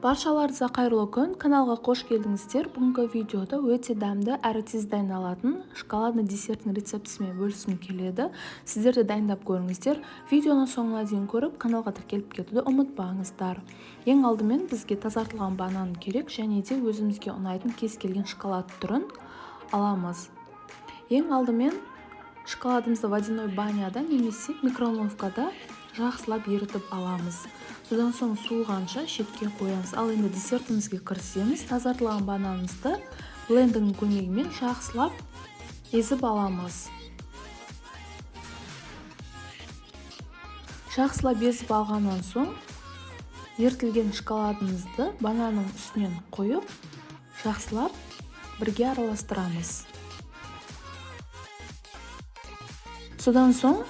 Баршаларыңызға қайырлы күн, каналға қош келдіңіздер. Бүгінгі видеода өте дәмді әрі тез дайындалатын шоколадный десерттің рецептісімен бөліскім келеді. Сіздер де дайындап көріңіздер. Видеоны соңына дейін көріп, каналға тіркеліп кетуді ұмытпаңыздар. Ең алдымен бізге тазартылған банан керек, және де өзімізге ұнайтын кез келген шоколад түрін аламыз. Ең алдымен шоколадымызды водяной баняда немесе микроволновкада жақсылап ерітіп аламыз. Содан соң суығанша шетке қоямыз. Ал енді десертімізге кірісеміз. Тазартылған бананымызды блендердің көмегімен жақсылап езіп аламыз. Жақсылап езіп алғаннан соң ерітілген шоколадымызды бананның үстінен қойып, жақсылап бірге араластырамыз. Содан соң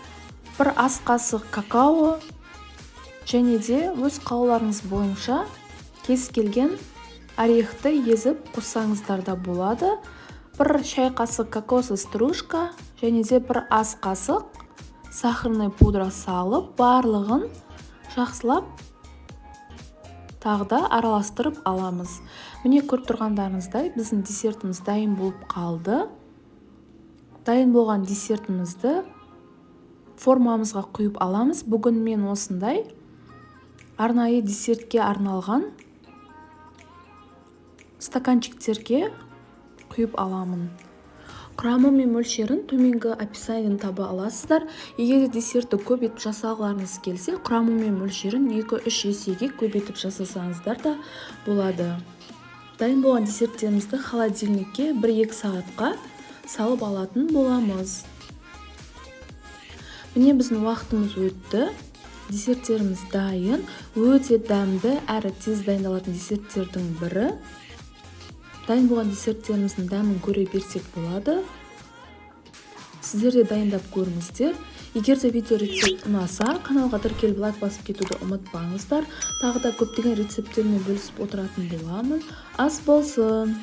бір ас қасық какао және де өз қалауларыңыз бойынша кез келген орехті езіп қоссаңыздар да болады. Бір шай қасық кокосовая стружка және де бір ас қасық сахарный пудра салып, барлығын жақсылап тағы да араластырып аламыз. Міне көріп тұрғандарыңыздай біздің десертіміз дайын болып қалды. Дайын болған десертімізді формамызға құйып аламыз. Бүгін мен осындай арнайы десертке арналған стаканчиктерге құйып аламын. Құрамы мен мөлшерін төменгі описаниеден таба аласыздар. Егер десертті көп етіп жасағыларыңыз келсе, құрамы мен мөлшерін 2-3 есеге көп етіп жасасаңыздар да болады. Дайын болған десерттерімізді холодильникке 1-2 сағатқа салып алатын боламыз. Міне біздің уақытымыз өтті. Десерттеріміз дайын. Өте дәмді әрі тез дайындалатын десерттердің бірі. Дайын болған десерттеріміздің дәмін көре берсек болады. Сіздер де дайындап көріңіздер. Егер де видео рецепт ұнаса, каналға тіркеліп лайк басып кетуді ұмытпаңыздар. Тағы да көптеген рецепттермен бөлісіп отыратын боламын. Ас болсын!